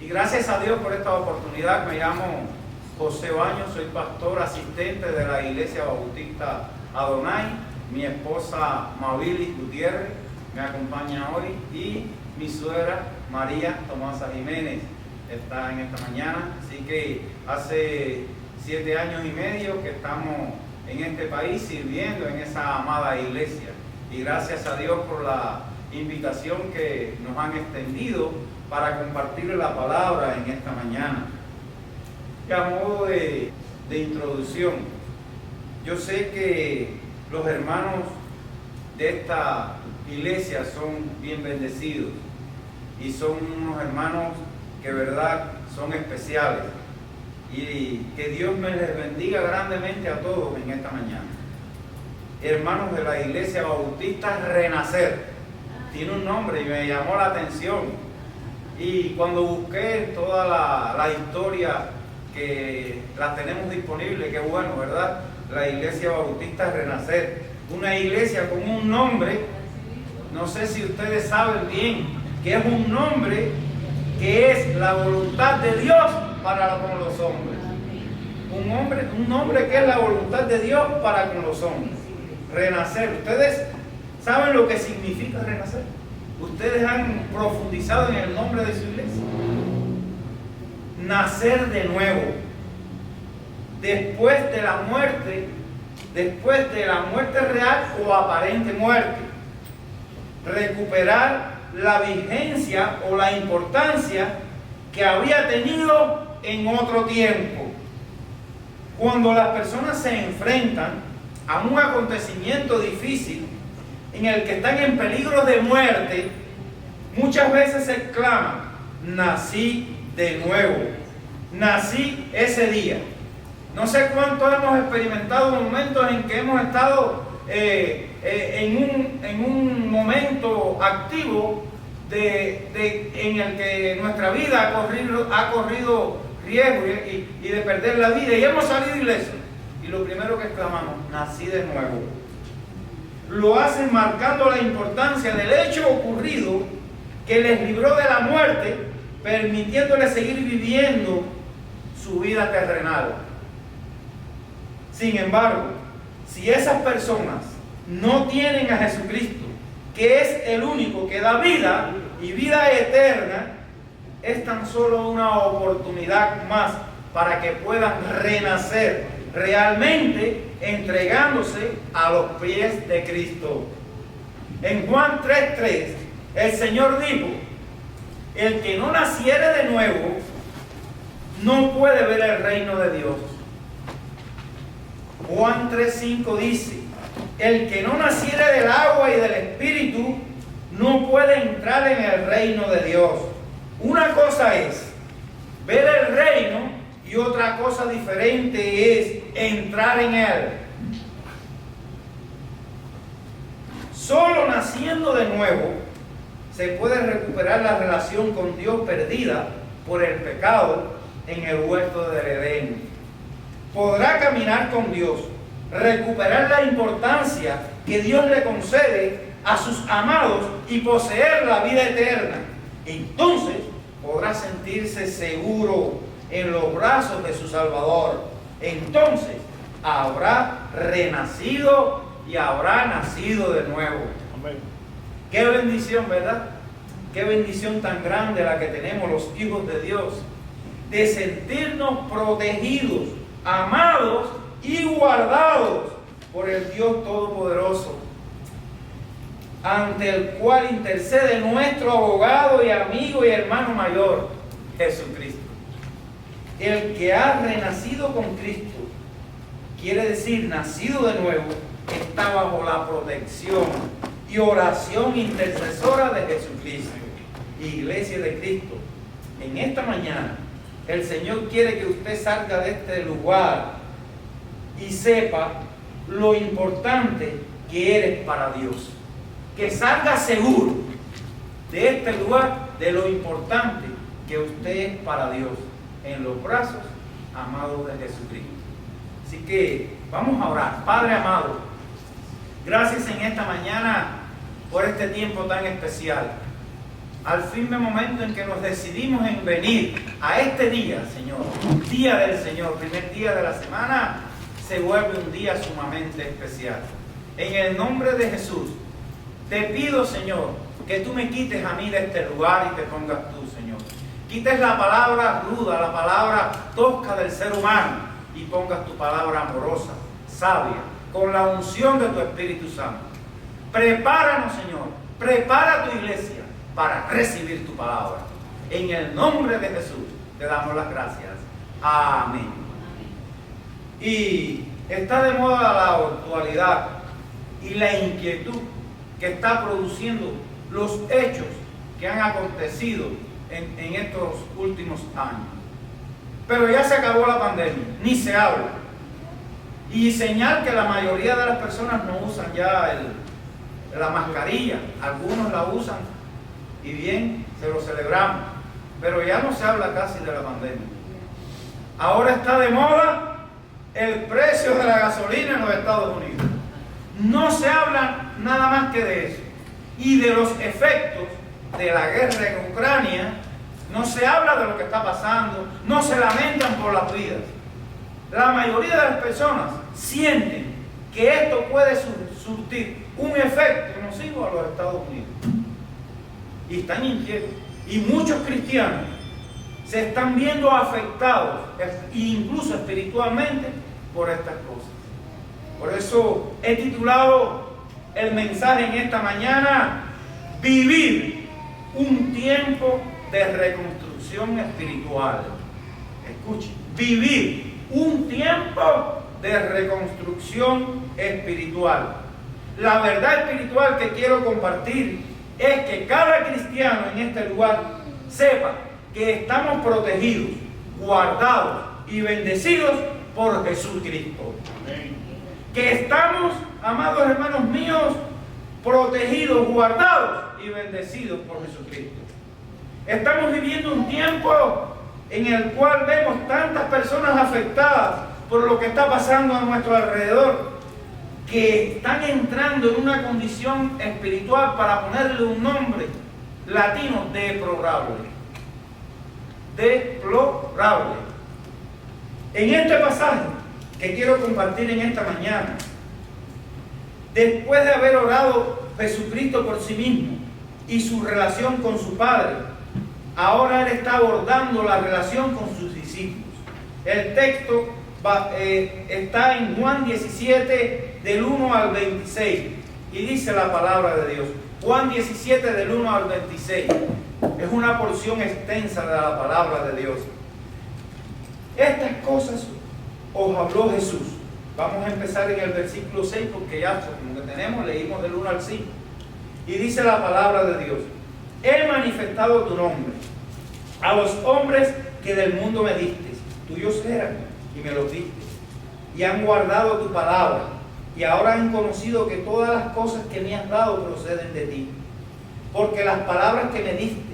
Y gracias a Dios por esta oportunidad. Me llamo José Baños, soy pastor asistente de la Iglesia Bautista Adonai. Mi esposa Mabilis Gutiérrez me acompaña hoy y mi suegra María Tomasa Jiménez está en esta mañana. Así que hace 7 años y medio que estamos en este país sirviendo en esa amada iglesia. Y gracias a Dios por la invitación que nos han extendido para compartir la palabra en esta mañana. Y a modo de introducción, yo sé que los hermanos de esta iglesia son bien bendecidos y son unos hermanos que verdad son especiales, y que Dios me les bendiga grandemente a todos en esta mañana. Hermanos de la Iglesia Bautista Renacer, tiene un nombre y me llamó la atención. Y cuando busqué toda la historia, que la tenemos disponible, qué bueno, ¿verdad? La Iglesia Bautista Renacer, una iglesia con un nombre, no sé si ustedes saben bien, que es un nombre que es la voluntad de Dios para con los hombres. Un nombre que es la voluntad de Dios para con los hombres. Renacer, ¿ustedes saben lo que significa renacer? ¿Ustedes han profundizado en el nombre de su iglesia? Nacer de nuevo, después de la muerte real o aparente muerte, recuperar la vigencia o la importancia que había tenido en otro tiempo. Cuando las personas se enfrentan a un acontecimiento difícil en el que están en peligro de muerte, muchas veces se exclama: nací de nuevo, nací ese día. No sé cuántos hemos experimentado momentos en que hemos estado en un momento activo en el que nuestra vida ha corrido riesgo y de perder la vida, y hemos salido ilesos. Y lo primero que exclamamos: nací de nuevo. Lo hacen marcando la importancia del hecho ocurrido que les libró de la muerte, permitiéndoles seguir viviendo su vida terrenal. Sin embargo, si esas personas no tienen a Jesucristo, que es el único que da vida y vida eterna, es tan solo una oportunidad más para que puedan renacer realmente, entregándose a los pies de Cristo. En Juan 3:3, el Señor dijo: el que no naciere de nuevo no puede ver el reino de Dios. Juan 3:5 dice: el que no naciere del agua y del Espíritu no puede entrar en el reino de Dios. Una cosa es ver el reino y otra cosa diferente es entrar en él. Solo naciendo de nuevo se puede recuperar la relación con Dios perdida por el pecado en el huerto del Edén. Podrá caminar con Dios, recuperar la importancia que Dios le concede a sus amados y poseer la vida eterna. Entonces podrá sentirse seguro en los brazos de su Salvador. Entonces habrá renacido y habrá nacido de nuevo. Amén. Qué bendición, ¿verdad? Qué bendición tan grande la que tenemos los hijos de Dios, de sentirnos protegidos, amados y guardados por el Dios Todopoderoso, ante el cual intercede nuestro abogado y amigo y hermano mayor, Jesucristo. El que ha renacido con Cristo, quiere decir nacido de nuevo, está bajo la protección y oración intercesora de Jesucristo. Iglesia de Cristo, en esta mañana el Señor quiere que usted salga de este lugar y sepa lo importante que eres para Dios. Que salga seguro de este lugar de lo importante que usted es para Dios, en los brazos amados de Jesucristo. Así que vamos a orar. Padre amado, gracias en esta mañana por este tiempo tan especial. al firme momento en que nos decidimos en venir a este día, Señor, día del Señor, primer día de la semana, se vuelve un día sumamente especial. En el nombre de Jesús, te pido, Señor, que tú me quites a mí de este lugar y te pongas tú, Señor. Quites la palabra ruda, la palabra tosca del ser humano y pongas tu palabra amorosa, sabia, con la unción de tu Espíritu Santo. Prepáranos, Señor, prepara tu iglesia para recibir tu palabra. En el nombre de Jesús te damos las gracias. Amén. Y está de moda la actualidad y la inquietud que está produciendo los hechos que han acontecido en estos últimos años. Pero ya se acabó la pandemia, ni se habla. Y señal que la mayoría de las personas no usan ya la mascarilla, algunos la usan y bien, se lo celebramos, pero ya no se habla casi de la pandemia. Ahora está de moda el precio de la gasolina en los Estados Unidos. No se habla nada más que de eso. Y de los efectos de la guerra en Ucrania, no se habla de lo que está pasando, no se lamentan por las vidas. La mayoría de las personas sienten que esto puede surtir un efecto nocivo a los Estados Unidos. Y están inquietos. Y muchos cristianos se están viendo afectados, incluso espiritualmente, por estas cosas. Por eso he titulado el mensaje en esta mañana: vivir un tiempo de reconstrucción espiritual. Escuchen, vivir un tiempo de reconstrucción espiritual. La verdad espiritual que quiero compartir es que cada cristiano en este lugar sepa que estamos protegidos, guardados y bendecidos por Jesucristo. Que estamos, amados hermanos míos, protegidos, guardados y bendecidos por Jesucristo. Estamos viviendo un tiempo en el cual vemos tantas personas afectadas por lo que está pasando a nuestro alrededor, que están entrando en una condición espiritual, para ponerle un nombre latino, deplorable. Deplorable. En este pasaje que quiero compartir en esta mañana, después de haber orado Jesucristo por sí mismo y su relación con su Padre, ahora Él está abordando la relación con sus discípulos. El texto está en Juan 17, del 1 al 26, y dice la palabra de Dios. Juan 17, del 1 al 26. Es una porción extensa de la palabra de Dios. Estas cosas os habló Jesús. Vamos a empezar en el versículo 6, porque ya como que leímos del 1 al 5. Y dice la palabra de Dios: he manifestado tu nombre a los hombres que del mundo me diste. Tuyos eran y me los diste, y han guardado tu palabra, y ahora han conocido que todas las cosas que me has dado proceden de ti. Porque las palabras que me diste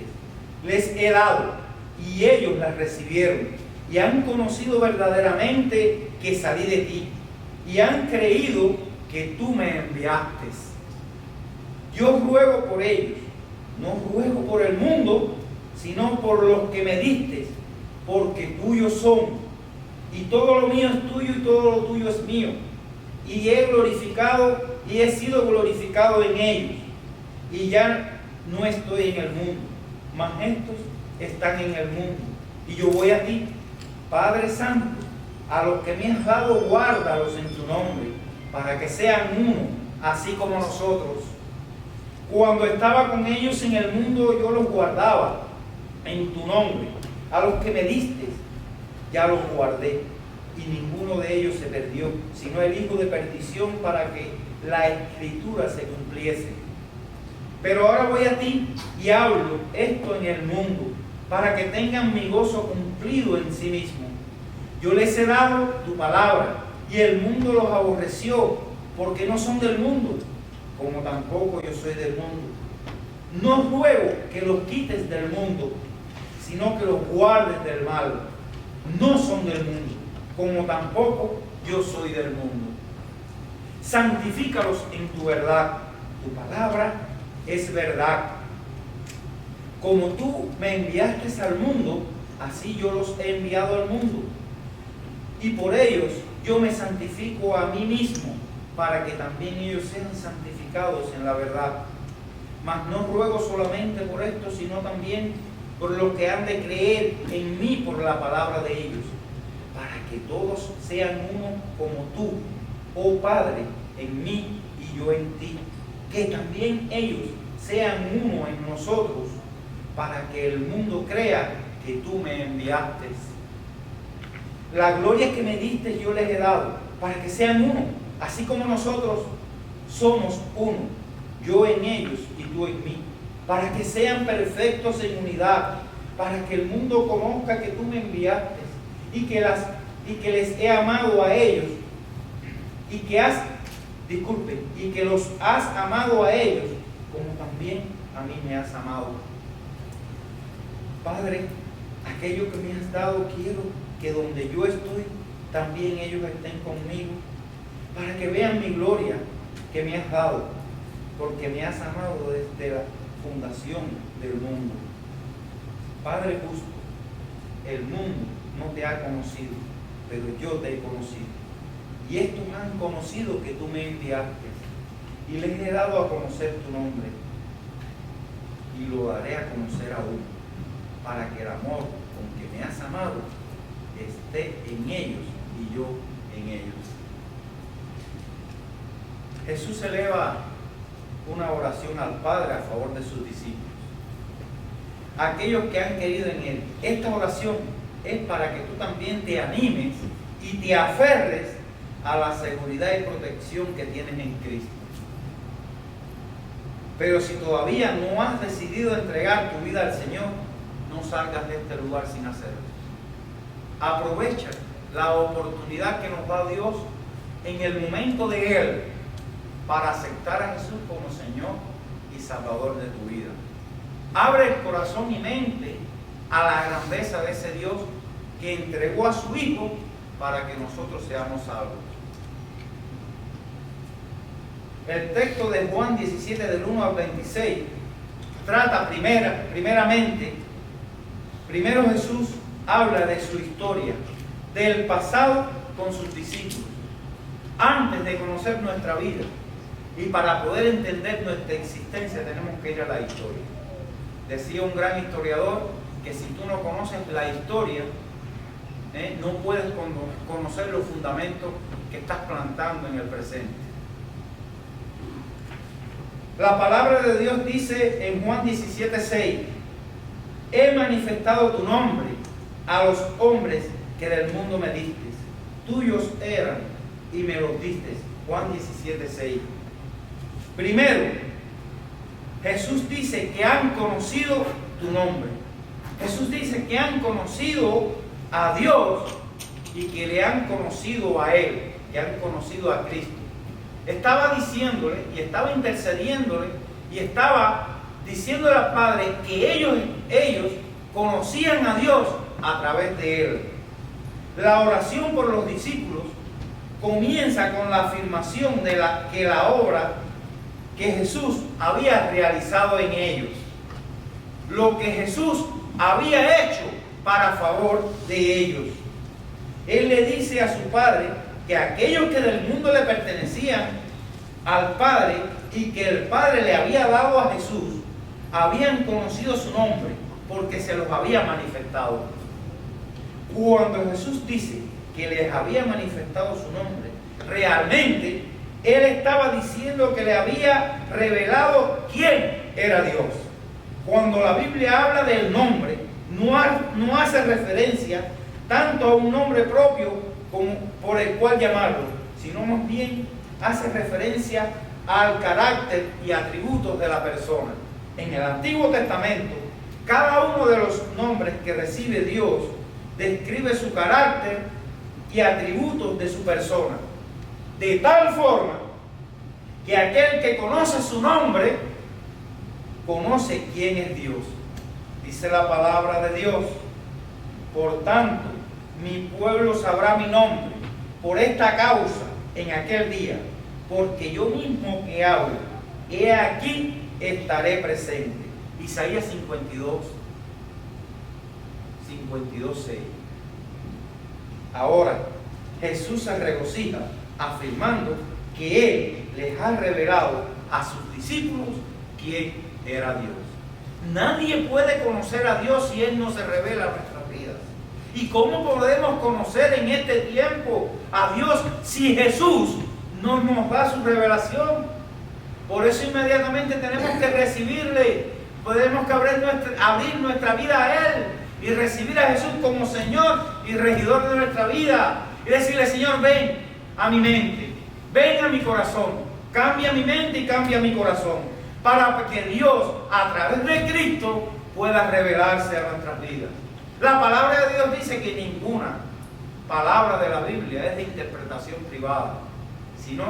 les he dado, y ellos las recibieron, y han conocido verdaderamente que salí de ti, y han creído que tú me enviaste. Yo ruego por ellos, no ruego por el mundo, sino por los que me diste, porque tuyos son, y todo lo mío es tuyo y todo lo tuyo es mío, y he glorificado y he sido glorificado en ellos, y ya no estoy en el mundo, mas estos están en el mundo, y yo voy a ti. Padre Santo, a los que me has dado, guárdalos en tu nombre, para que sean uno, así como nosotros. Cuando estaba con ellos en el mundo, yo los guardaba en tu nombre. A los que me diste, ya los guardé, y ninguno de ellos se perdió, sino el hijo de perdición, para que la escritura se cumpliese. Pero ahora voy a ti y hablo esto en el mundo, para que tengan mi gozo cumplido en sí mismo. Yo les he dado tu palabra, y el mundo los aborreció, porque no son del mundo, como tampoco yo soy del mundo. No ruego que los quites del mundo, sino que los guardes del mal. No son del mundo, como tampoco yo soy del mundo. Santifícalos en tu verdad. Tu palabra es verdad. Como tú me enviaste al mundo, así yo los he enviado al mundo. Y por ellos yo me santifico a mí mismo, para que también ellos sean santificados en la verdad. Mas no ruego solamente por esto, sino también por los que han de creer en mí por la palabra de ellos, para que todos sean uno como tú, oh Padre, en mí y yo en ti, que también ellos sean uno en nosotros, para que el mundo crea que tú me enviaste. La gloria que me diste yo les he dado, para que sean uno, así como nosotros somos uno, yo en ellos y tú en mí, para que sean perfectos en unidad, para que el mundo conozca que tú me enviaste y que les he amado a ellos y que los has amado a ellos como también a mí me has amado. Padre, aquello que me has dado quiero que donde yo estoy también ellos estén conmigo, para que vean mi gloria que me has dado, porque me has amado desde la fundación del mundo. Padre justo, el mundo no te ha conocido, pero yo te he conocido. Y estos han conocido que tú me enviaste, y les he dado a conocer tu nombre, y lo daré a conocer aún, para que el amor con que me has amado esté en ellos y yo en ellos. Jesús eleva una oración al Padre a favor de sus discípulos, aquellos que han querido en Él. Esta oración es para que tú también te animes y te aferres a la seguridad y protección que tienes en Cristo. Pero si todavía no has decidido entregar tu vida al Señor, no salgas de este lugar sin hacerlo. Aprovecha la oportunidad que nos da Dios en el momento de Él para aceptar a Jesús como Señor y Salvador de tu vida. Abre el corazón y mente a la grandeza de ese Dios que entregó a su Hijo para que nosotros seamos salvos. El texto de Juan 17 del 1 al 26 trata primero Jesús habla de su historia, del pasado con sus discípulos, antes de conocer nuestra vida. Y para poder entender nuestra existencia tenemos que ir a la historia. Decía un gran historiador que si tú no conoces la historia, no puedes conocer los fundamentos que estás plantando en el presente. La palabra de Dios dice en Juan 17:6: he manifestado tu nombre a los hombres que del mundo me diste. Tuyos eran y me los diste. Juan 17:6. Primero, Jesús dice que han conocido tu nombre. Jesús dice que han conocido a Dios y que le han conocido a Él, que han conocido a Cristo. Estaba diciéndole y estaba intercediéndole y estaba diciéndole al Padre que ellos conocían a Dios a través de Él. La oración por los discípulos comienza con la afirmación de que la obra que Jesús había realizado en ellos, lo que Jesús había hecho para favor de ellos. Él le dice a su Padre que aquellos que del mundo le pertenecían al Padre y que el Padre le había dado a Jesús, habían conocido su nombre porque se los había manifestado. Cuando Jesús dice que les había manifestado su nombre, realmente Él estaba diciendo que le había revelado quién era Dios. Cuando la Biblia habla del nombre, no hace referencia tanto a un nombre propio como por el cual llamarlo, sino más bien hace referencia al carácter y atributos de la persona. En el Antiguo Testamento, cada uno de los nombres que recibe Dios describe su carácter y atributos de su persona, de tal forma que aquel que conoce su nombre conoce quién es Dios. Dice la palabra de Dios: por tanto, mi pueblo sabrá mi nombre por esta causa en aquel día, porque yo mismo que hablo, he aquí estaré presente. Isaías 52:6. Ahora, Jesús se regocija afirmando que Él les ha revelado a sus discípulos quién era Dios. Nadie puede conocer a Dios si Él no se revela a nuestras vidas. ¿Y cómo podemos conocer en este tiempo a Dios si Jesús no nos da su revelación? Por eso inmediatamente tenemos que recibirle. Podemos que abrir nuestra vida a Él y recibir a Jesús como Señor y regidor de nuestra vida. Y decirle: Señor, ven a mi mente, ven a mi corazón, cambia mi mente y cambia mi corazón, para que Dios, a través de Cristo, pueda revelarse a nuestras vidas. La palabra de Dios dice que ninguna palabra de la Biblia es de interpretación privada, sino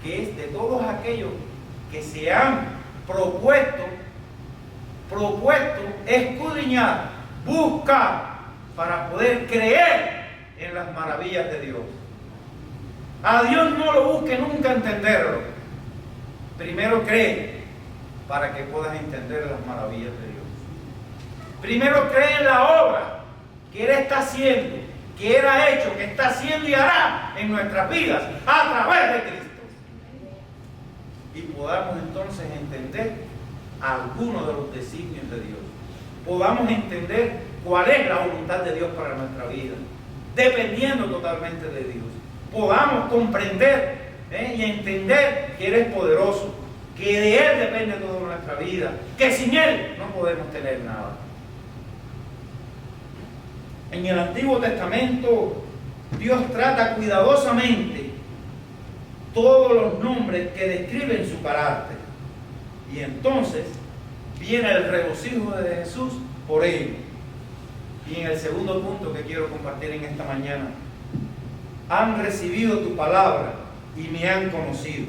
que es de todos aquellos que se han propuesto escudriñar, buscar, para poder creer en las maravillas de Dios. A Dios no lo busque nunca entenderlo. Primero cree para que puedas entender las maravillas de Dios. Primero cree en la obra que Él está haciendo, que Él ha hecho, que está haciendo y hará en nuestras vidas a través de Cristo. Y podamos entonces entender algunos de los designios de Dios. Podamos entender cuál es la voluntad de Dios para nuestra vida, dependiendo totalmente de Dios. Podamos comprender y entender que Él es poderoso, que de Él depende toda nuestra vida, que sin Él no podemos tener nada. En el Antiguo Testamento, Dios trata cuidadosamente todos los nombres que describen su carácter. Y entonces viene el regocijo de Jesús por ello. Y en el segundo punto que quiero compartir en esta mañana: han recibido tu palabra y me han conocido.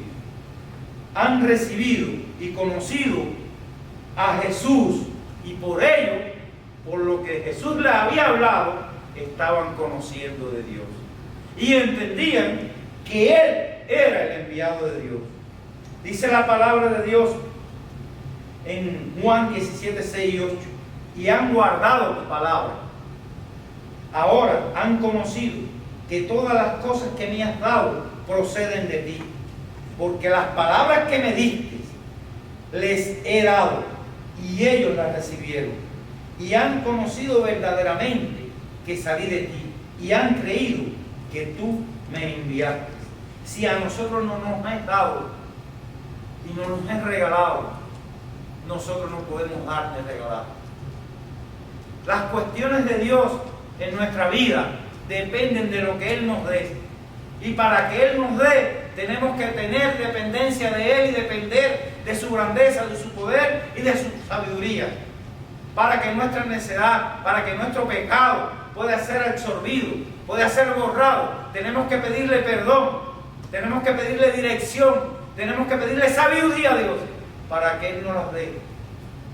Han recibido y conocido a Jesús, y por ello, por lo que Jesús les había hablado, estaban conociendo de Dios y entendían que Él era el enviado de Dios. Dice la palabra de Dios en Juan 17:6 y 8: y han guardado tu palabra. Ahora han conocido que todas las cosas que me has dado proceden de ti, porque las palabras que me diste les he dado y ellos las recibieron, y han conocido verdaderamente que salí de ti, y han creído que tú me enviaste. Si a nosotros no nos has dado y no nos has regalado, nosotros no podemos dar ni regalar. Las cuestiones de Dios en nuestra vida dependen de lo que Él nos dé. Y para que Él nos dé, tenemos que tener dependencia de Él y depender de su grandeza, de su poder y de su sabiduría. Para que nuestra necedad, para que nuestro pecado pueda ser absorbido, pueda ser borrado, tenemos que pedirle perdón, tenemos que pedirle dirección, tenemos que pedirle sabiduría a Dios, para que Él nos las dé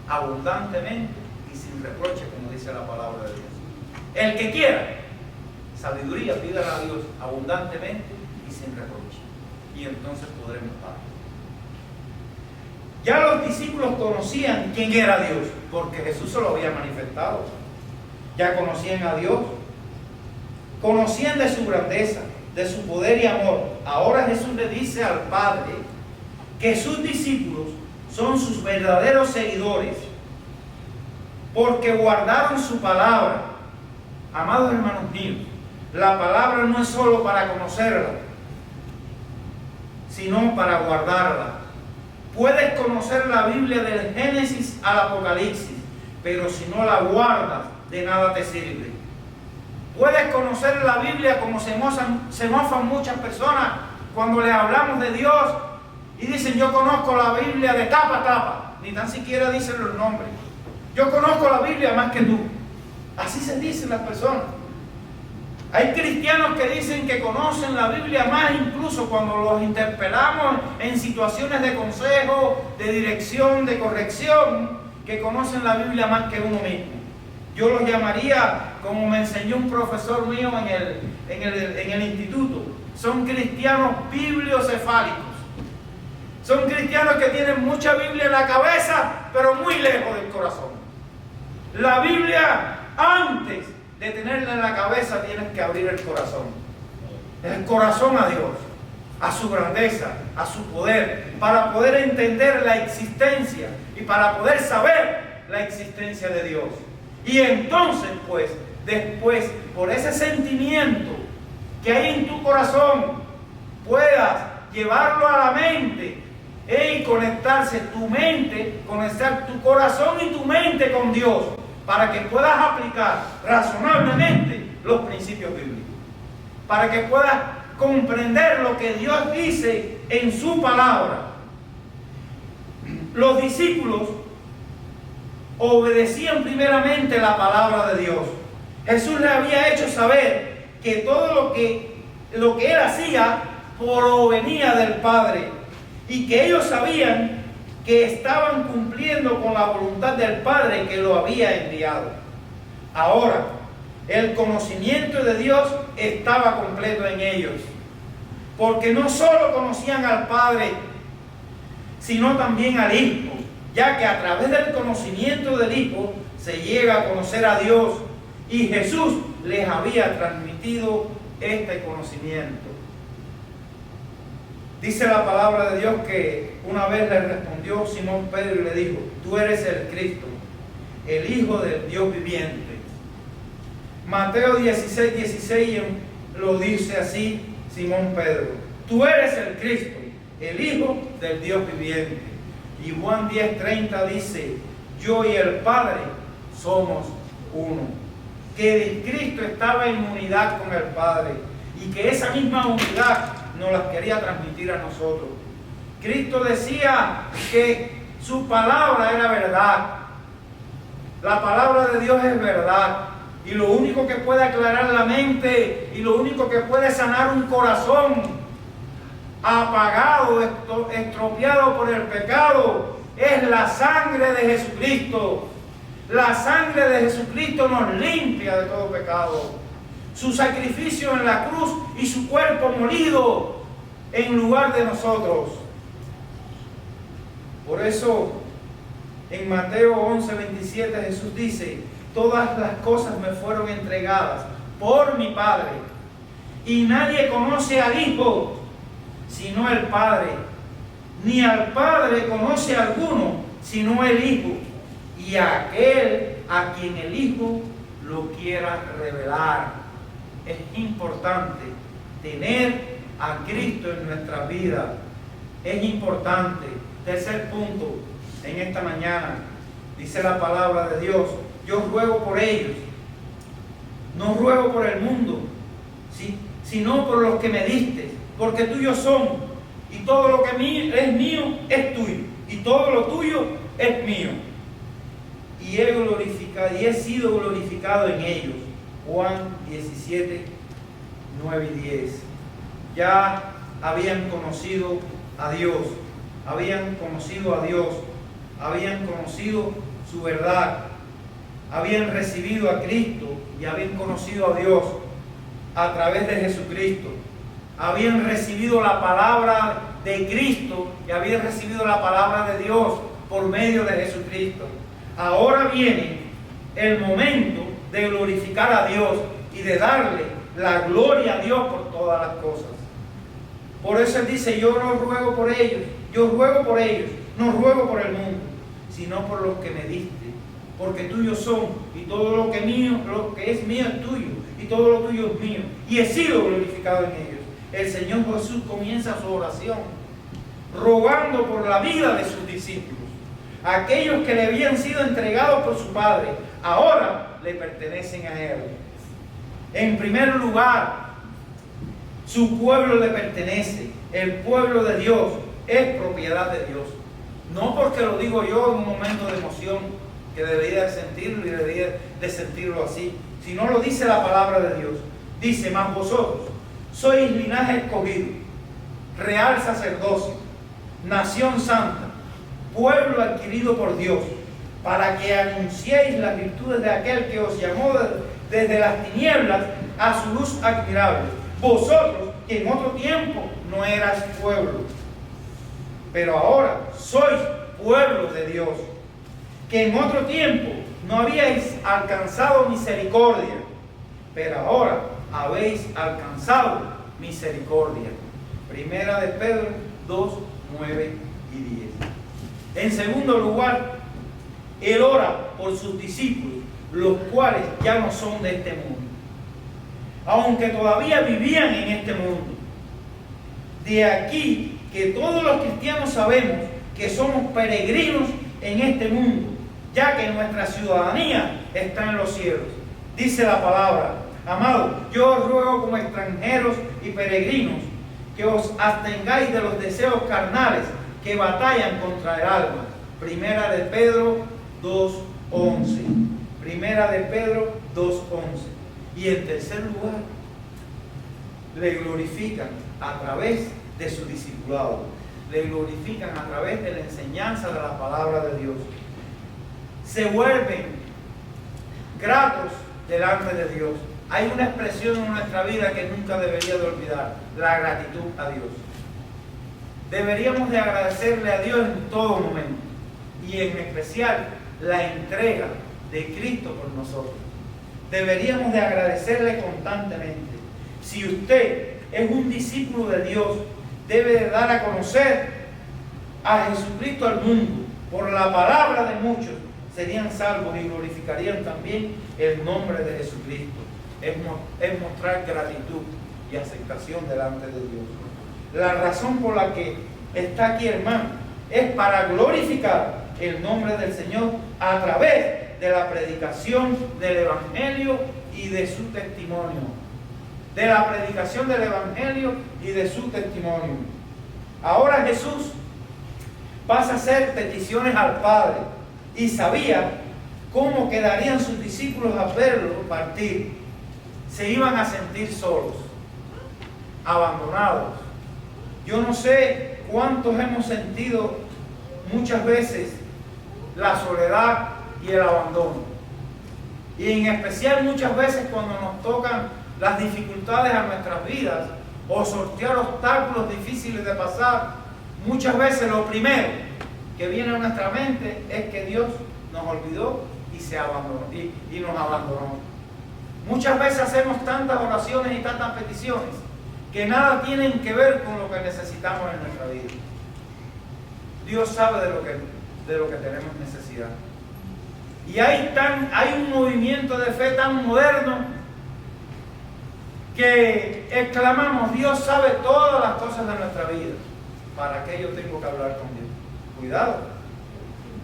abundantemente y sin reproche, como dice la palabra de Dios. El que quiera sabiduría, pídala a Dios abundantemente y sin reproche, y entonces podremos dar. Ya los discípulos conocían quién era Dios, porque Jesús se lo había manifestado. Ya conocían a Dios, conocían de su grandeza, de su poder y amor. Ahora Jesús le dice al Padre que sus discípulos son sus verdaderos seguidores, porque guardaron su palabra. Amados hermanos míos, la palabra no es solo para conocerla, sino para guardarla. Puedes conocer la Biblia del Génesis al Apocalipsis, pero si no la guardas, de nada te sirve. Puedes conocer la Biblia como se mofan muchas personas cuando les hablamos de Dios y dicen: yo conozco la Biblia de tapa a tapa, ni tan siquiera dicen los nombres. Yo conozco la Biblia más que tú. Así se dicen las personas. Hay cristianos que dicen que conocen la Biblia más, incluso cuando los interpelamos en situaciones de consejo, de dirección, de corrección, que conocen la Biblia más que uno mismo. Yo los llamaría, como me enseñó un profesor mío en el instituto, son cristianos bibliocefálicos. Son cristianos que tienen mucha Biblia en la cabeza, pero muy lejos lejos del corazón. La Biblia, antes de tenerla en la cabeza, tienes que abrir el corazón a Dios, a su grandeza, a su poder, para poder entender la existencia y para poder saber la existencia de Dios. Y entonces, pues, después, por ese sentimiento que hay en tu corazón, puedas llevarlo a la mente y conectarse conectar tu corazón y tu mente con Dios, para que puedas aplicar razonablemente los principios bíblicos, para que puedas comprender lo que Dios dice en su palabra. Los discípulos obedecían primeramente la palabra de Dios. Jesús les había hecho saber que todo lo que él hacía provenía del Padre, y que ellos sabían que estaban cumpliendo con la voluntad del Padre que lo había enviado. Ahora, el conocimiento de Dios estaba completo en ellos, porque no solo conocían al Padre, sino también al Hijo, ya que a través del conocimiento del Hijo se llega a conocer a Dios, y Jesús les había transmitido este conocimiento. Dice la palabra de Dios que una vez le respondió Simón Pedro y le dijo: tú eres el Cristo, el Hijo del Dios viviente. Mateo 16:16 lo dice así Simón Pedro: tú eres el Cristo, el Hijo del Dios viviente. Y Juan 10:30 dice: yo y el Padre somos uno. Que Cristo estaba en unidad con el Padre, y que esa misma unidad nos las quería transmitir a nosotros. Cristo decía que su palabra era verdad. La palabra de Dios es verdad, y lo único que puede aclarar la mente y lo único que puede sanar un corazón apagado, estropeado por el pecado, es la sangre de Jesucristo. La sangre de Jesucristo nos limpia de todo pecado. Su sacrificio en la cruz y su cuerpo molido en lugar de nosotros. Por eso, en Mateo 11:27 Jesús dice: todas las cosas me fueron entregadas por mi Padre, y nadie conoce al Hijo sino el Padre, ni al Padre conoce a alguno sino el Hijo, y a aquel a quien el Hijo lo quiera revelar. Es importante tener a Cristo en nuestra vida. Es importante. Tercer punto, en esta mañana, dice la palabra de Dios: yo ruego por ellos. No ruego por el mundo, sino por los que me diste, porque tuyos son, y todo lo que es mío es tuyo, y todo lo tuyo es mío. Y he sido glorificado en ellos. Juan 17, 9 y 10. Ya habían conocido a Dios, habían conocido su verdad, habían recibido a Cristo y habían conocido a Dios a través de Jesucristo. Habían recibido la palabra de Cristo y habían recibido la palabra de Dios por medio de Jesucristo. Ahora viene el momento de glorificar a Dios y de darle la gloria a Dios por todas las cosas. Por eso Él dice: yo no ruego por ellos, no ruego por el mundo, sino por los que me diste, porque tuyos son, y todo lo que es mío es tuyo, y todo lo tuyo es mío, y he sido glorificado en ellos. El Señor Jesús comienza su oración rogando por la vida de sus discípulos, aquellos que le habían sido entregados por su Padre, ahora le pertenecen a Él. En primer lugar, su pueblo le pertenece. El pueblo de Dios es propiedad de Dios. No porque lo digo yo en un momento de emoción, que debería de sentirlo y debería de sentirlo así, sino lo dice la palabra de Dios. Dice: mas vosotros sois linaje escogido, real sacerdocio, nación santa, pueblo adquirido por Dios, para que anunciéis las virtudes de aquel que os llamó desde las tinieblas a su luz admirable. Vosotros, que en otro tiempo no eras pueblo, pero ahora sois pueblo de Dios. que en otro tiempo no habíais alcanzado misericordia, pero ahora habéis alcanzado misericordia. Primera de Pedro 2, 9 y 10. En segundo lugar, él ora por sus discípulos, los cuales ya no son de este mundo, aunque todavía vivían en este mundo. De aquí que todos los cristianos sabemos que somos peregrinos en este mundo, ya que nuestra ciudadanía está en los cielos. Dice la palabra: amados, yo os ruego como extranjeros y peregrinos que os abstengáis de los deseos carnales que batallan contra el alma. Primera de Pedro 2:11. Primera de Pedro 2:11. Y en tercer lugar, le glorifican a través de su discipulado. Le glorifican a través de la enseñanza de la palabra de Dios. Se vuelven gratos delante de Dios. Hay una expresión en nuestra vida que nunca debería de olvidar: la gratitud a Dios. Deberíamos de agradecerle a Dios en todo momento, y en especial la entrega de Cristo por nosotros. Deberíamos de agradecerle constantemente. Si usted es un discípulo de Dios, debe de dar a conocer a Jesucristo al mundo. Por la palabra de muchos serían salvos y glorificarían también el nombre de Jesucristo. Es mostrar gratitud y aceptación delante de Dios. La razón por la que está aquí, hermano, es para glorificar el nombre del Señor a través de la predicación del Evangelio y de su testimonio. De la predicación del Evangelio y de su testimonio. Ahora Jesús pasa a hacer peticiones al Padre y sabía cómo quedarían sus discípulos al verlo partir. Se iban a sentir solos, abandonados. Yo no sé cuántos hemos sentido muchas veces la soledad y el abandono. Y en especial muchas veces cuando nos tocan las dificultades a nuestras vidas o sortear obstáculos difíciles de pasar, muchas veces lo primero que viene a nuestra mente es que Dios nos olvidó y se abandonó y nos abandonó. Muchas veces hacemos tantas oraciones y tantas peticiones que nada tienen que ver con lo que necesitamos en nuestra vida. Dios sabe de lo que tenemos necesidad. Y hay un movimiento de fe tan moderno que exclamamos: Dios sabe todas las cosas de nuestra vida. ¿Para qué yo tengo que hablar con Dios? Cuidado.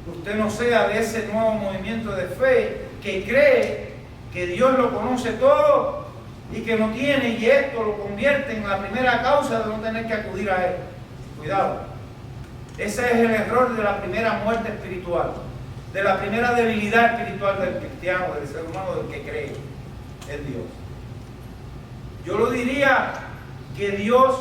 Usted no sea de ese nuevo movimiento de fe que cree que Dios lo conoce todo y que no tiene, y esto lo convierte en la primera causa de no tener que acudir a Él. Cuidado. Ese es el error de la primera muerte espiritual, de la primera debilidad espiritual del cristiano, del ser humano, del que cree en Dios. Yo lo diría que Dios,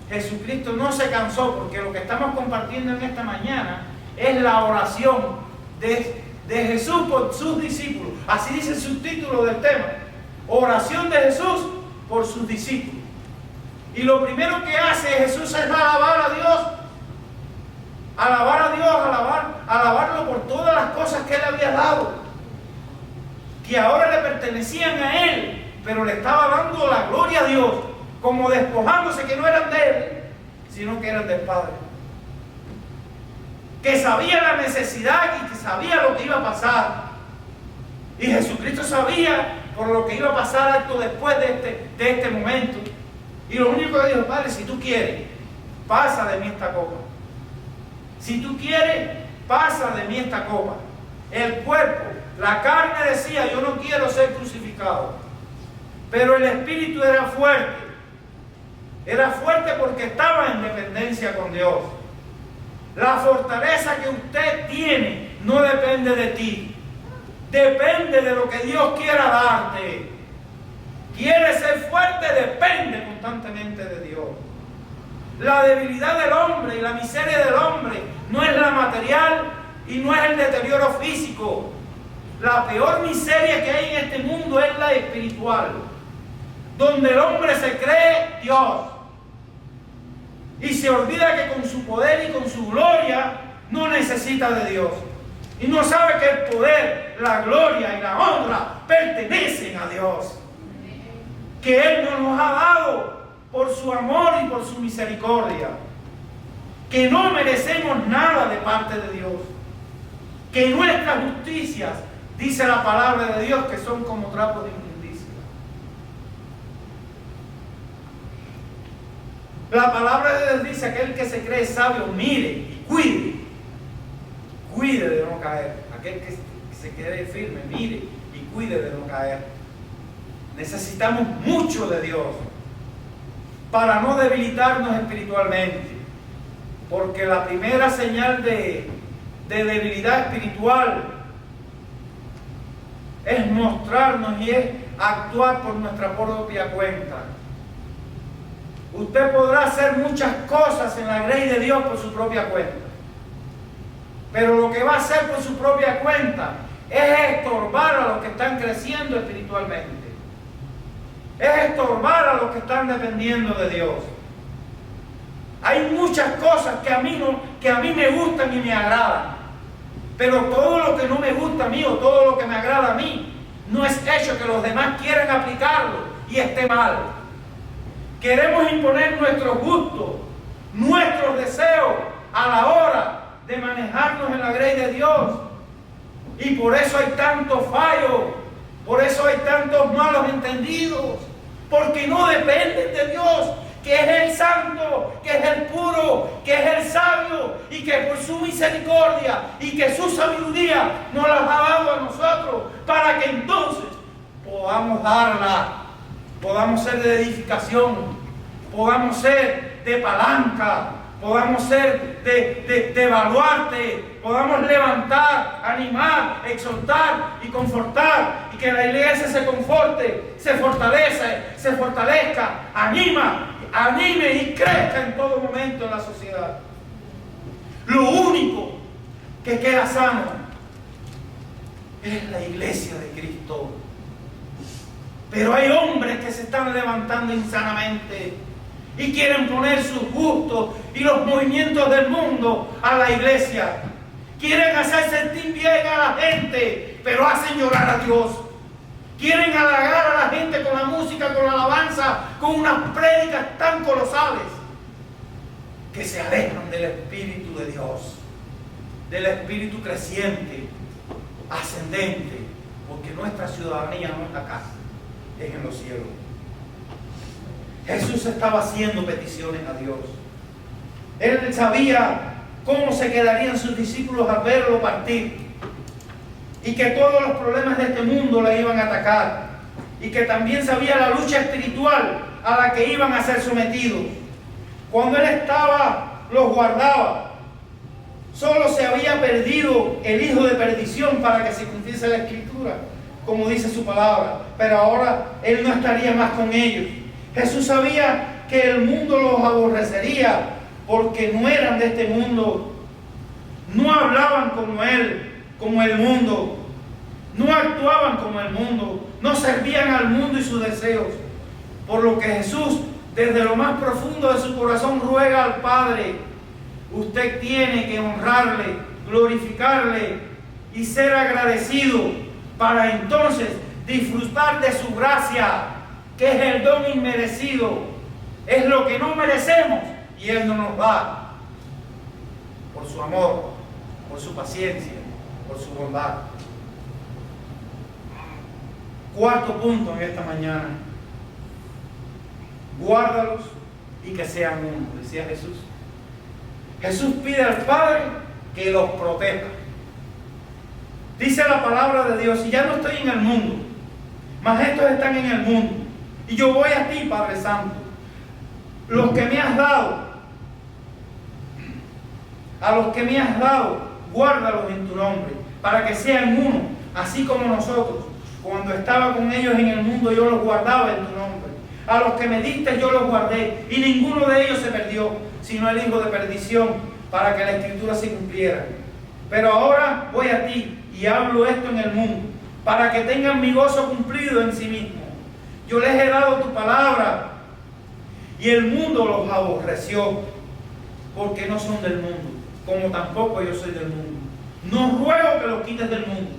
Jesucristo, no se cansó, porque lo que estamos compartiendo en esta mañana es la oración de Jesús por sus discípulos. Así dice el subtítulo del tema: oración de Jesús por sus discípulos. Y lo primero que hace Jesús es alabar a Dios. Alabarlo por todas las cosas que Él había dado, que ahora le pertenecían a Él, pero le estaba dando la gloria a Dios, como despojándose que no eran de Él, sino que eran del Padre. Que sabía la necesidad y que sabía lo que iba a pasar. Y Jesucristo sabía por lo que iba a pasar acto después de este momento. Y lo único que dijo: Padre, si tú quieres, pasa de mí esta copa. Si tú quieres, pasa de mí esta copa. El cuerpo, la carne decía: yo no quiero ser crucificado. Pero el espíritu era fuerte. Era fuerte porque estaba en dependencia con Dios. La fortaleza que usted tiene no depende de ti. Depende de lo que Dios quiera darte. Quiere ser fuerte, depende constantemente de Dios. La debilidad del hombre y la miseria del hombre no es la material y no es el deterioro físico. La peor miseria que hay en este mundo es la espiritual, donde el hombre se cree Dios y se olvida que con su poder y con su gloria no necesita de Dios. y no sabe que el poder, la gloria y la honra pertenecen a Dios, que Él nos ha dado por su amor y por su misericordia, que no merecemos nada de parte de Dios, que nuestras justicias, dice la palabra de Dios, que son como trapos de inmundicia. La palabra de Dios dice: aquel que se cree sabio, mire y cuide de no caer. Aquel que se quede firme, mire y cuide de no caer. Necesitamos mucho de Dios para no debilitarnos espiritualmente, porque la primera señal de debilidad espiritual es mostrarnos y es actuar por nuestra propia cuenta. Usted podrá hacer muchas cosas en la grey de Dios por su propia cuenta, pero lo que va a hacer por su propia cuenta es estorbar a los que están creciendo espiritualmente, es estorbar a los que están dependiendo de Dios. Hay muchas cosas que a mí me gustan y me agradan, pero todo lo que no me gusta a mí o todo lo que me agrada a mí no es hecho que los demás quieran aplicarlo y esté mal. Queremos imponer nuestros gustos, nuestros deseos a la hora de manejarnos en la grey de Dios, y por eso hay tantos fallos, por eso hay tantos malos entendidos, porque no dependen de Dios, que es el santo, que es el puro, que es el sabio, y que por su misericordia y que su sabiduría nos las ha dado a nosotros, para que entonces podamos darla, podamos ser de edificación, podamos ser de palanca, podamos ser de baluarte, podamos levantar, animar, exhortar y confortar, y que la iglesia se conforte, se fortalezca, anime y crezca en todo momento en la sociedad. Lo único que queda sano es la iglesia de Cristo. Pero hay hombres que se están levantando insanamente y quieren poner sus gustos y los movimientos del mundo a la iglesia. Quieren hacer sentir bien a la gente, pero hacen llorar a Dios. Quieren halagar a la gente con la música, con la alabanza, con unas prédicas tan colosales que se alejan del Espíritu de Dios, del Espíritu creciente, ascendente, porque nuestra ciudadanía no es acá, es en los cielos. Jesús estaba haciendo peticiones a Dios. Él sabía cómo se quedarían sus discípulos al verlo partir, y que todos los problemas de este mundo le iban a atacar, y que también sabía la lucha espiritual a la que iban a ser sometidos. Cuando Él estaba, los guardaba. Solo se había perdido el hijo de perdición para que se cumpliese la Escritura, como dice su palabra, pero ahora Él no estaría más con ellos. Jesús sabía que el mundo los aborrecería porque no eran de este mundo, no hablaban como Él, como el mundo, no actuaban como el mundo, no servían al mundo y sus deseos. Por lo que Jesús, desde lo más profundo de su corazón, ruega al Padre: usted tiene que honrarle, glorificarle y ser agradecido para entonces disfrutar de su gracia, que es el don inmerecido, es lo que no merecemos y Él no nos da, por su amor, por su paciencia, por su bondad. Cuarto punto en esta mañana: guárdalos y que sean uno, decía Jesús. Jesús pide al Padre que los proteja. Dice la palabra de Dios: y ya no estoy en el mundo, mas estos están en el mundo, y yo voy a ti, Padre Santo. Los que me has dado, a los que me has dado, guárdalos en tu nombre, para que sean uno, así como nosotros. Cuando estaba con ellos en el mundo, yo los guardaba en tu nombre. A los que me diste, yo los guardé, y ninguno de ellos se perdió, sino el hijo de perdición, para que la Escritura se cumpliera. Pero ahora voy a ti, y hablo esto en el mundo, para que tengan mi gozo cumplido en sí mismo. Yo les he dado tu palabra, y el mundo los aborreció, porque no son del mundo, como tampoco yo soy del mundo. No ruego que los quites del mundo,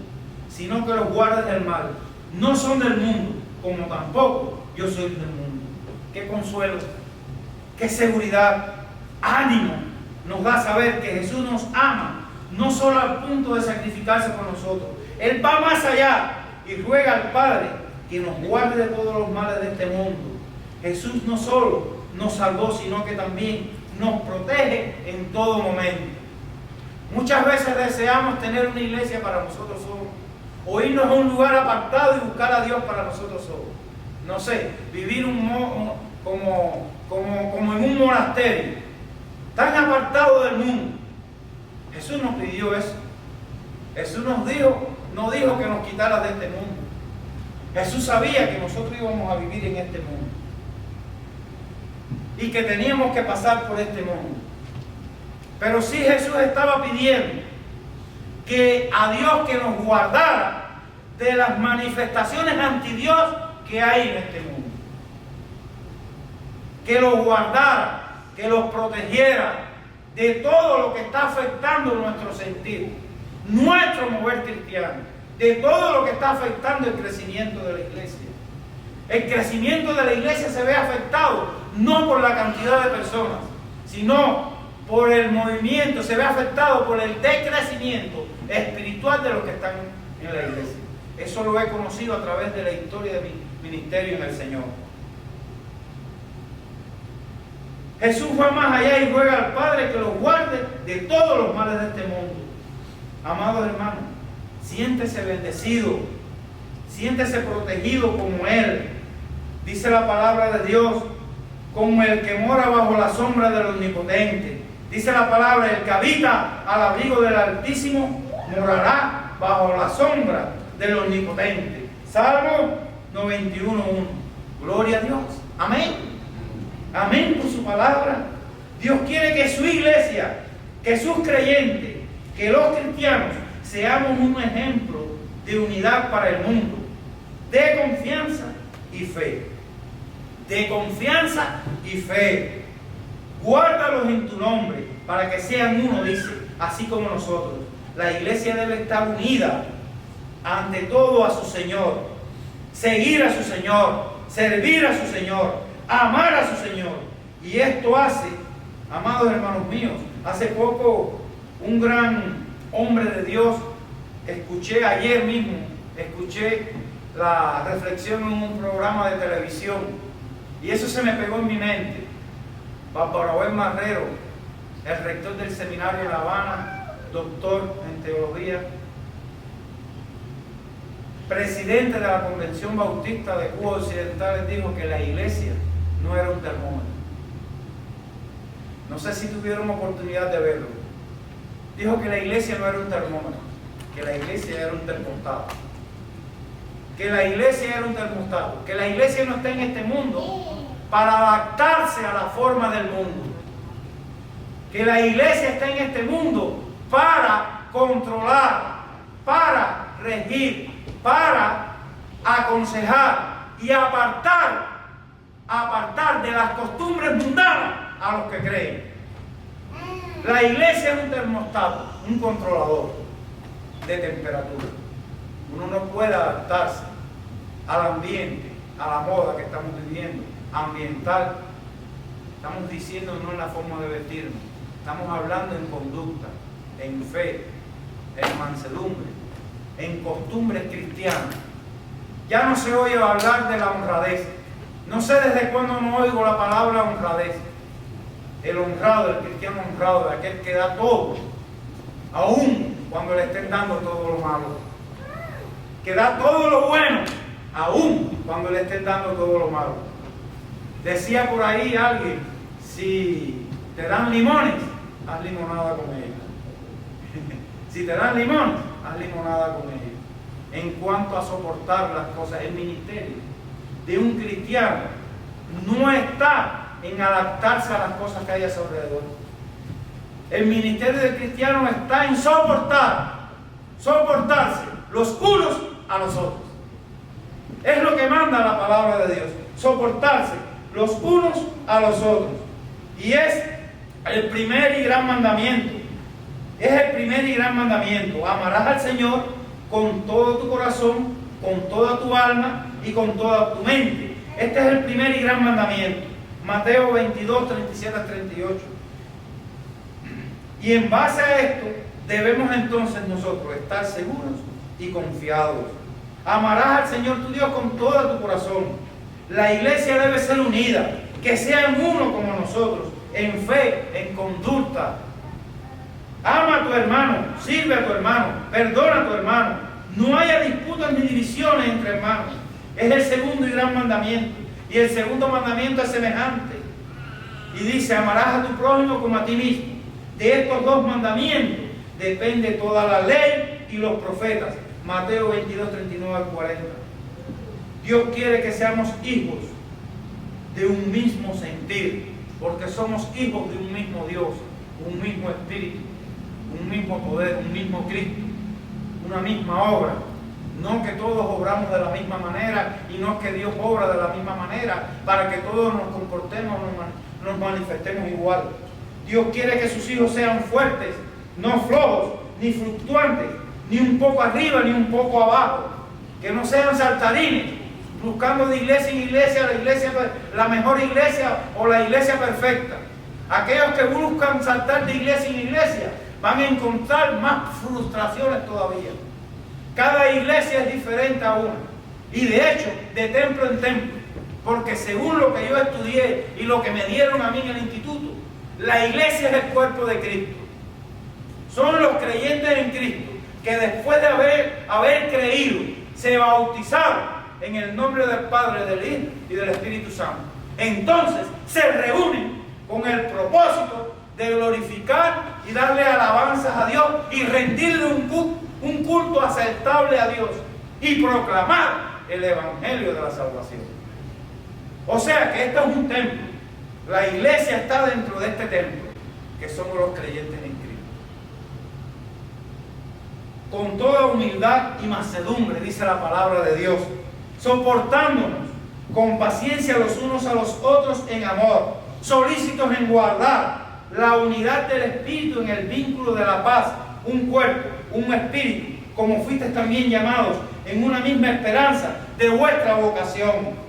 sino que los guardes del mal. No son del mundo, como tampoco yo soy del mundo. Qué consuelo, qué seguridad, ánimo nos da saber que Jesús nos ama, no solo al punto de sacrificarse por nosotros. Él va más allá y ruega al Padre que nos guarde de todos los males de este mundo. Jesús no solo nos salvó, sino que también nos protege en todo momento. Muchas veces deseamos tener una iglesia para nosotros solos, o irnos a un lugar apartado y buscar a Dios para nosotros solos. No sé, vivir como en un monasterio, tan apartado del mundo. Jesús nos pidió eso. Jesús no dijo que nos quitara de este mundo. Jesús sabía que nosotros íbamos a vivir en este mundo y que teníamos que pasar por este mundo. Pero sí, Jesús estaba pidiendo que a Dios que nos guardara de las manifestaciones anti Dios que hay en este mundo. Que los guardara, que los protegiera de todo lo que está afectando nuestro sentir, nuestro mover cristiano, de todo lo que está afectando el crecimiento de la iglesia. El crecimiento de la iglesia se ve afectado no por la cantidad de personas, sino por el movimiento, se ve afectado por el decrecimiento espiritual de los que están en la iglesia. Eso lo he conocido a través de la historia de mi ministerio en el Señor. Jesús va más allá y ruega al Padre que los guarde de todos los males de este mundo. Amados hermanos, siéntese bendecido, siéntese protegido como Él. Dice la palabra de Dios, como el que mora bajo la sombra del Omnipotente. Dice la palabra, el que habita al abrigo del Altísimo morará bajo la sombra del Omnipotente. Salmo 91:1. Gloria a Dios. Amén. Amén por su palabra. Dios quiere que su iglesia, que sus creyentes, que los cristianos seamos un ejemplo de unidad para el mundo, de confianza y fe. De confianza y fe. Guárdalos en tu nombre para que sean uno, dice, así como nosotros. La iglesia debe estar unida ante todo a su Señor, seguir a su Señor, servir a su Señor, amar a su Señor. Y esto hace, amados hermanos míos, hace poco un gran hombre de Dios, ayer mismo, escuché la reflexión en un programa de televisión y eso se me pegó en mi mente. Barbarabel Marrero, el rector del seminario de La Habana, doctor en teología, presidente de la Convención Bautista de Cuba Occidental, dijo que la iglesia no era un termómetro. No sé si tuvieron oportunidad de verlo. Dijo que la iglesia no era un termómetro, que la iglesia era un termostato. Que la iglesia era un termostato, que la iglesia no está en este mundo para adaptarse a la forma del mundo. Que la iglesia está en este mundo para controlar, para regir, para aconsejar y apartar de las costumbres mundanas a los que creen. La iglesia es un termostato, un controlador de temperatura. Uno no puede adaptarse al ambiente, a la moda que estamos viviendo, ambiental. Estamos diciendo no en la forma de vestirnos, estamos hablando en conducta, en fe, en mansedumbre, en costumbres cristianas. Ya no se oye hablar de la honradez. No sé desde cuándo no oigo la palabra honradez. El honrado, el cristiano honrado, de aquel que da todo, aún cuando le estén dando todo lo malo. Que da todo lo bueno, aún cuando le estén dando todo lo malo. Decía por ahí alguien, si te dan limones, haz limonada con ellos. Si te dan limones, haz limonada con ellos. En cuanto a soportar las cosas, el ministerio de un cristiano no está en adaptarse a las cosas que hay a su alrededor. El ministerio del cristiano está en soportarse los unos a los otros. Es lo que manda la palabra de Dios, soportarse los unos a los otros. Y es el primer y gran mandamiento. Es el primer y gran mandamiento. Amarás al Señor con todo tu corazón, con toda tu alma y con toda tu mente. Este es el primer y gran mandamiento. Mateo 22, 37 al 38. Y en base a esto, debemos entonces nosotros estar seguros y confiados. Amarás al Señor tu Dios con todo tu corazón. La iglesia debe ser unida, que sean uno como nosotros, en fe, en conducta. Ama a tu hermano, sirve a tu hermano, perdona a tu hermano. No haya disputas ni divisiones entre hermanos. Es el segundo y gran mandamiento. Y el segundo mandamiento es semejante. Y dice, amarás a tu prójimo como a ti mismo. De estos dos mandamientos depende toda la ley y los profetas. Mateo 22, 39 al 40. Dios quiere que seamos hijos de un mismo sentir, porque somos hijos de un mismo Dios, un mismo Espíritu, un mismo poder, un mismo Cristo, una misma obra. No que todos obramos de la misma manera y no que Dios obra de la misma manera para que todos nos comportemos, nos manifestemos igual. Dios quiere que sus hijos sean fuertes, no flojos, ni fluctuantes, ni un poco arriba, ni un poco abajo. Que no sean saltarines, buscando de iglesia en iglesia, la mejor iglesia o la iglesia perfecta. Aquellos que buscan saltar de iglesia en iglesia van a encontrar más frustraciones todavía. Cada iglesia es diferente a una. Y de hecho, de templo en templo. Porque según lo que yo estudié y lo que me dieron a mí en el instituto, la iglesia es el cuerpo de Cristo. Son los creyentes en Cristo que después de haber creído, se bautizaron en el nombre del Padre, del Hijo y del Espíritu Santo. Entonces se reúnen con el propósito de glorificar y darle alabanzas a Dios y rendirle un culto aceptable a Dios y proclamar el Evangelio de la salvación. O sea que esto es un templo. La iglesia está dentro de este templo, que somos los creyentes en Cristo. Con toda humildad y mansedumbre, dice la palabra de Dios, soportándonos con paciencia los unos a los otros en amor, solícitos en guardar la unidad del Espíritu en el vínculo de la paz, un cuerpo, un espíritu, como fuisteis también llamados en una misma esperanza de vuestra vocación.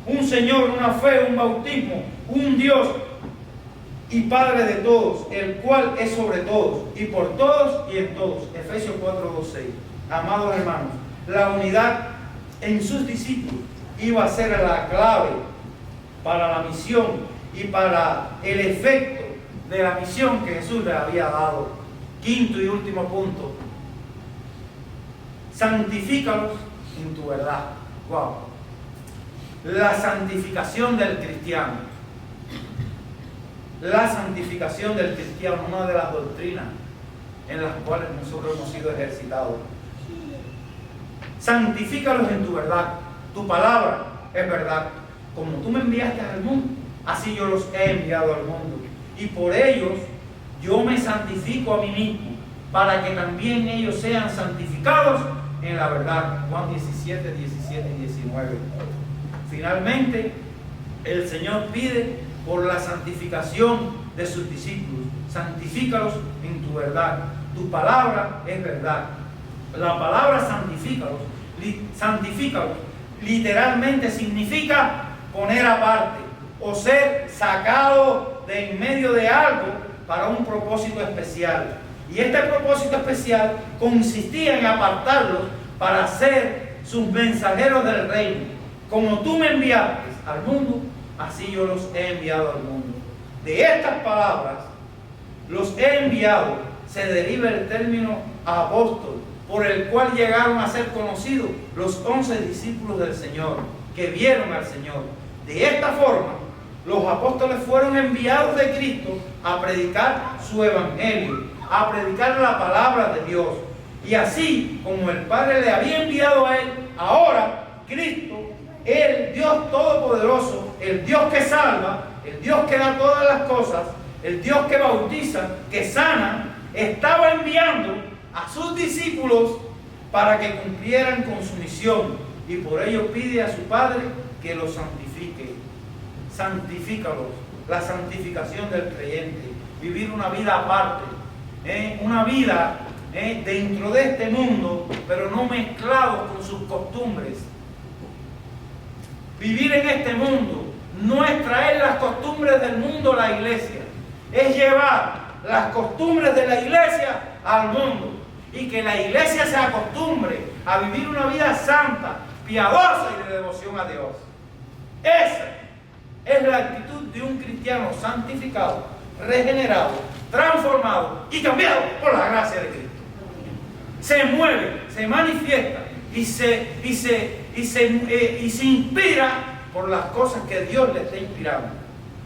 Un Señor, una fe, un bautismo, un Dios y Padre de todos, el cual es sobre todos y por todos y en todos. Efesios 4, 2, 6. Amados hermanos, la unidad en sus discípulos iba a ser la clave para la misión y para el efecto de la misión que Jesús les había dado. Quinto y último punto: santifícalos en tu verdad. Wow. La santificación del cristiano. La santificación del cristiano, una de las doctrinas en las cuales nosotros hemos sido ejercitados. Santifícalos en tu verdad. Tu palabra es verdad. Como tú me enviaste al mundo, así yo los he enviado al mundo. Y por ellos yo me santifico a mí mismo, para que también ellos sean santificados en la verdad. Juan 17, 17 y 19. Finalmente, el Señor pide por la santificación de sus discípulos. Santifícalos en tu verdad. Tu palabra es verdad. La palabra santifícalos, literalmente significa poner aparte o ser sacado de en medio de algo para un propósito especial. Y este propósito especial consistía en apartarlos para ser sus mensajeros del reino. Como tú me enviaste al mundo, así yo los he enviado al mundo. De estas palabras, los he enviado, se deriva el término apóstol, por el cual llegaron a ser conocidos los 11 discípulos del Señor, que vieron al Señor. De esta forma, los apóstoles fueron enviados de Cristo a predicar su evangelio, a predicar la palabra de Dios. Y así como el Padre le había enviado a él, ahora Cristo, el Dios todopoderoso, el Dios que salva, el Dios que da todas las cosas, el Dios que bautiza, que sana, estaba enviando a sus discípulos para que cumplieran con su misión, y por ello pide a su Padre que los santifique. Santifícalos. La santificación del creyente, vivir una vida aparte una vida dentro de este mundo, pero no mezclados con sus costumbres. Vivir en este mundo no es traer las costumbres del mundo a la iglesia, es llevar las costumbres de la iglesia al mundo, y que la iglesia se acostumbre a vivir una vida santa, piadosa y de devoción a Dios. Esa es la actitud de un cristiano santificado, regenerado, transformado y cambiado por la gracia de Cristo. Se mueve, se manifiesta y se inspira por las cosas que Dios le está inspirando,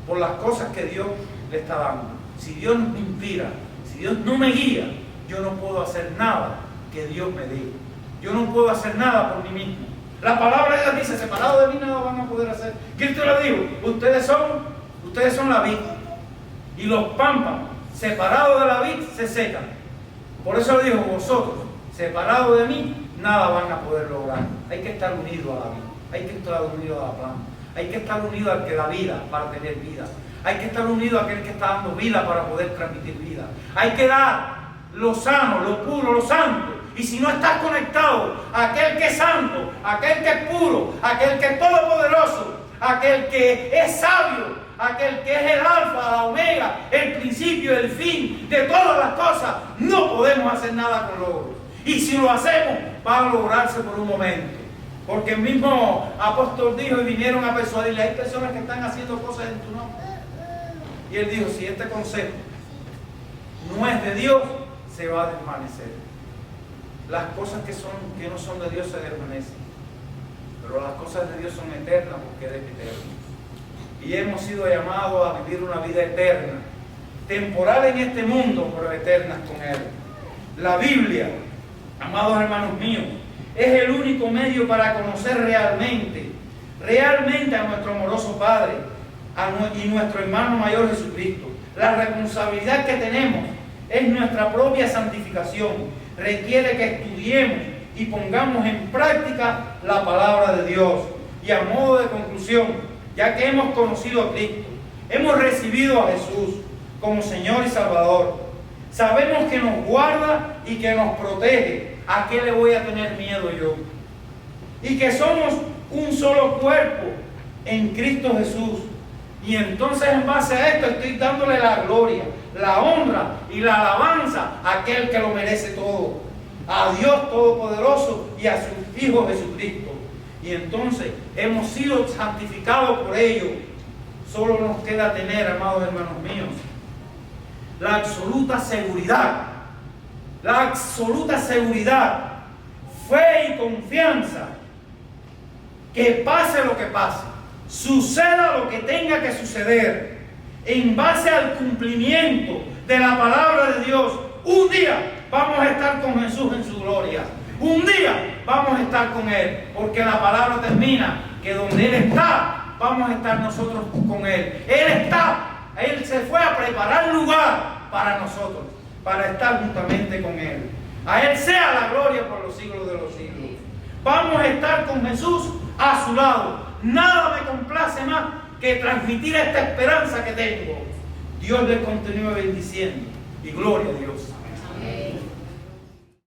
por las cosas que Dios le está dando. Si Dios me inspira, si Dios no me guía, yo no puedo hacer nada que Dios me diga. Yo no puedo hacer nada por mí mismo. La palabra de Dios dice, separado de mí nada van a poder hacer. Cristo le dijo, ustedes son la vid, y los pámpanos separados de la vid se secan. Por eso le dijo, vosotros, separados de mí, nada van a poder lograr. Hay que estar unidos a la vid, hay que estar unidos a la planta, hay que estar unidos al que da vida para tener vida. Hay que estar unido a aquel que está dando vida para poder transmitir vida. Hay que dar lo sano, lo puro, lo santo. Y si no estás conectado a aquel que es santo, a aquel que es puro, a aquel que es todopoderoso, a aquel que es sabio, a aquel que es el alfa, la omega, el principio, el fin de todas las cosas, no podemos hacer nada con logros. Y si lo hacemos, va a lograrse por un momento. Porque el mismo apóstol dijo, y vinieron a persuadirle, hay personas que están haciendo cosas en tu nombre. Y él dijo, si este consejo no es de Dios, se va a desvanecer. Las cosas que no son de Dios se desvanecen, pero las cosas de Dios son eternas porque Él es eterno. Y hemos sido llamados a vivir una vida eterna, temporal en este mundo, pero eternas con Él. La Biblia, amados hermanos míos, es el único medio para conocer realmente a nuestro amoroso Padre y nuestro hermano mayor Jesucristo. La responsabilidad que tenemos es nuestra propia santificación. Requiere que estudiemos y pongamos en práctica la palabra de Dios. Y a modo de conclusión, ya que hemos conocido a Cristo, hemos recibido a Jesús como Señor y Salvador, sabemos que nos guarda y que nos protege. ¿A qué le voy a tener miedo yo? Y que somos un solo cuerpo en Cristo Jesús. Y entonces en base a esto estoy dándole la gloria, la honra y la alabanza a aquel que lo merece todo, a Dios Todopoderoso y a su Hijo Jesucristo. Y entonces hemos sido santificados por ello. Solo nos queda tener, amados hermanos míos, la absoluta seguridad, fe y confianza, que pase lo que pase, suceda lo que tenga que suceder, en base al cumplimiento de la palabra de Dios. Un día vamos a estar con Jesús en su gloria. Un día vamos a estar con Él, porque la palabra termina que donde Él está, vamos a estar nosotros con Él. Él se fue a preparar lugar para nosotros, para estar juntamente con Él. A Él sea la gloria por los siglos de los siglos. Vamos a estar con Jesús a su lado. Nada me complace más que transmitir esta esperanza que tengo. Dios les continúe bendiciendo y gloria a Dios. Amén.